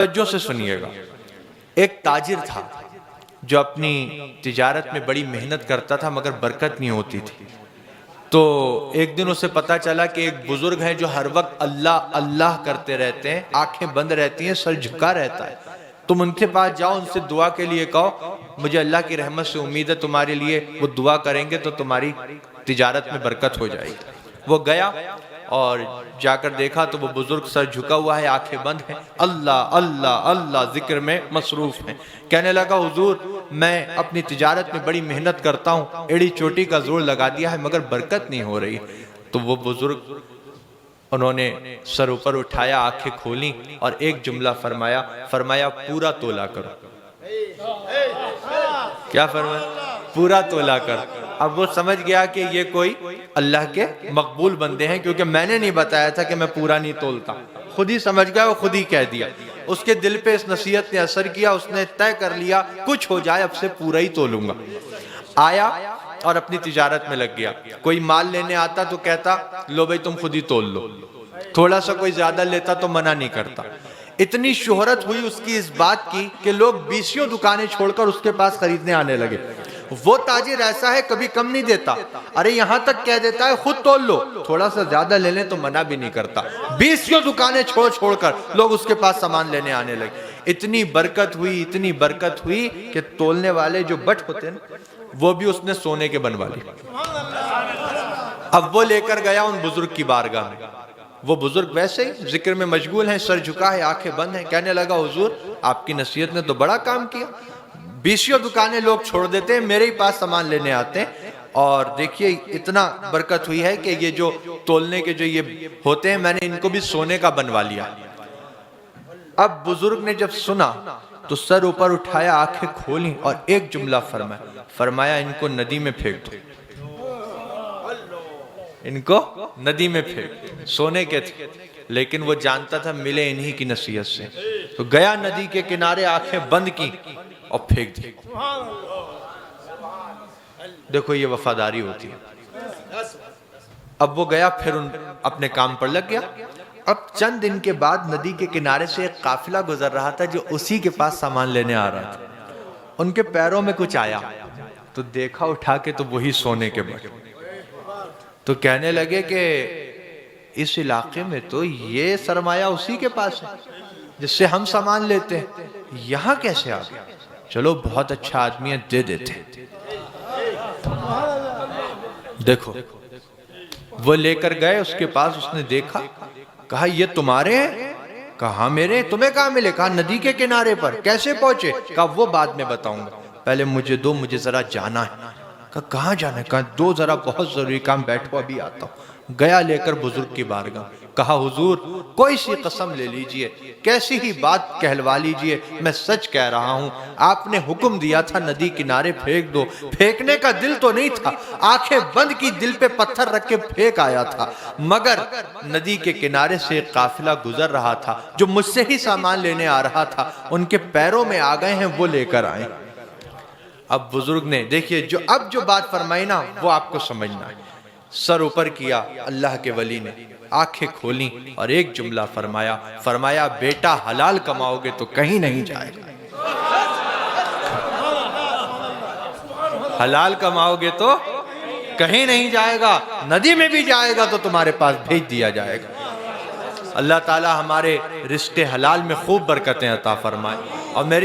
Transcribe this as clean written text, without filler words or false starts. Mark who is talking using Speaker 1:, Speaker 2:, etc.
Speaker 1: توجہ سے سنیے گا۔ ایک تاجر تھا جو اپنی تجارت میں بڑی محنت کرتا تھا مگر برکت نہیں ہوتی تھی۔ تو ایک دن اسے پتا چلا کہ ایک بزرگ ہے جو ہر وقت اللہ اللہ کرتے رہتے ہیں، آنکھیں بند رہتی ہیں، سر جھکا رہتا ہے۔ تم ان کے پاس جاؤ، ان سے دعا کے لیے کہو مجھے اللہ کی رحمت سے امید ہے تمہارے لیے وہ دعا کریں گے تو تمہاری تجارت میں برکت ہو جائے گی۔ وہ گیا اور جا کر دیکھا تو وہ بزرگ سر جھکا ہوا ہے، آنکھیں بند ہیں، اللہ اللہ اللہ ذکر میں مصروف ہیں۔ کہنے لگا حضور میں اپنی تجارت میں بڑی محنت کرتا ہوں، ایڑی چوٹی کا زور لگا دیا ہے مگر برکت نہیں ہو رہی۔ تو وہ بزرگ انہوں نے سر اوپر اٹھایا، آنکھیں کھولیں اور ایک جملہ فرمایا پورا تولا کرو۔ کیا فرمایا؟ پورا تولا کرو۔ اب وہ سمجھ گیا کہ یہ کوئی اللہ کے مقبول بندے ہیں، کیونکہ میں نے نہیں بتایا تھا کہ میں پورا نہیں تولتا، خود ہی سمجھ گیا، وہ خود ہی کہہ دیا۔ اس کے دل پہ اس نصیحت نے اثر کیا، اس نے طے کر لیا کچھ ہو جائے اب سے پورا ہی تولوں گا۔ آیا اور اپنی تجارت میں لگ گیا۔ کوئی مال لینے آتا تو کہتا لو بھائی تم خود ہی تول لو، تھوڑا سا کوئی زیادہ لیتا تو منع نہیں کرتا۔ اتنی شہرت ہوئی اس کی اس بات کی کہ لوگ 20 دکانیں چھوڑ کر اس کے پاس خریدنے آنے لگے۔ وہ تاجر ایسا ہے کبھی کم نہیں دیتا، ارے یہاں تک کہہ دیتا ہے خود تول لو، تھوڑا سا زیادہ لے لیں تو منع بھی نہیں کرتا۔ 20 دکانیں چھوڑ کر لوگ اس کے پاس سامان لینے آنے لگے۔ اتنی برکت ہوئی کہ تولنے والے جو بٹ ہوتے ہیں وہ بھی اس نے سونے کے بنوا لیے۔ اب وہ لے کر گیا ان بزرگ کی بارگاہ میں۔ وہ بزرگ ویسے ہی ذکر میں مشغول ہیں، سر جھکا ہے، آنکھیں بند ہیں۔ کہنے لگا حضور آپ کی نصیحت نے تو بڑا کام کیا، 20 دکانیں لوگ چھوڑ دیتے ہیں، میرے ہی پاس سامان لینے آتے ہیں، اور دیکھیے اتنا برکت ہوئی ہے کہ یہ جو تولنے کے جو یہ ہوتے ہیں میں نے ان کو بھی سونے کا بنوا لیا۔ اب بزرگ نے جب سنا تو سر اوپر اٹھایا، آنکھیں کھولیں اور ایک جملہ فرمایا ان کو ندی میں پھینک دو، ان کو ندی میں پھینک۔ سونے کے تھے لیکن وہ جانتا تھا ملے انہی کی نصیحت سے، تو گیا ندی کے کنارے، آنکھیں بند کی اور پھینک دی۔ دیکھو یہ وفاداری ہوتی ہے۔ اب وہ گیا پھر اپنے کام پر لگ گیا۔ اب چند دن کے بعد ندی کے کنارے سے ایک قافلہ گزر رہا تھا جو اسی کے پاس سامان لینے آ رہا تھا۔ ان کے پیروں میں کچھ آیا تو دیکھا اٹھا کے تو وہی سونے کے بٹ۔ تو کہنے لگے کہ اس علاقے میں تو یہ سرمایہ اسی کے پاس ہے جس سے ہم سامان لیتے ہیں، یہاں کیسے آ گیا؟ چلو بہت اچھا آدمی ہے، دے دیتے ہیں۔ دیکھو وہ لے کر گئے اس کے پاس، اس نے دیکھا، کہا یہ تمہارے ہیں؟ کہا ہاں میرے۔ تمہیں کہاں ملے؟ کہا ندی کے کنارے پر۔ کیسے پہنچے؟ کہا وہ بعد میں بتاؤں گا، پہلے مجھے دو، مجھے ذرا جانا ہے۔ کہا کہاں جانا ہے؟ کہا دو ذرا بہت ضروری کام، بیٹھو ابھی آتا ہوں۔ گیا لے کر بزرگ کی بارگاہ، کہا حضور کوئی سی قسم لے لیجئے، کیسی ہی بات کہلوا لیجئے، میں سچ کہہ رہا ہوں، آپ نے حکم دیا تھا ندی کنارے پھینک دو، پھینکنے کا دل تو نہیں تھا، آنکھیں بند کی دل پہ پتھر رکھ کے پھینک آیا تھا، مگر ندی کے کنارے سے ایک قافلہ گزر رہا تھا جو مجھ سے ہی سامان لینے آ رہا تھا، ان کے پیروں میں آ گئے ہیں، وہ لے کر آئے۔ اب بزرگ نے دیکھیے اب جو بات فرمائی نا وہ آپ کو سمجھنا ہے۔ سر اوپر کیا اللہ کے ولی نے، آنکھیں کھولیں اور ایک جملہ فرمایا بیٹا حلال کماؤ گے تو کہیں نہیں جائے گا، حلال کماؤ گے تو کہیں نہیں جائے گا، ندی میں بھی جائے گا تو تمہارے پاس بھیج دیا جائے گا۔ اللہ تعالی ہمارے رزق حلال میں خوب برکتیں عطا فرمائے اور میری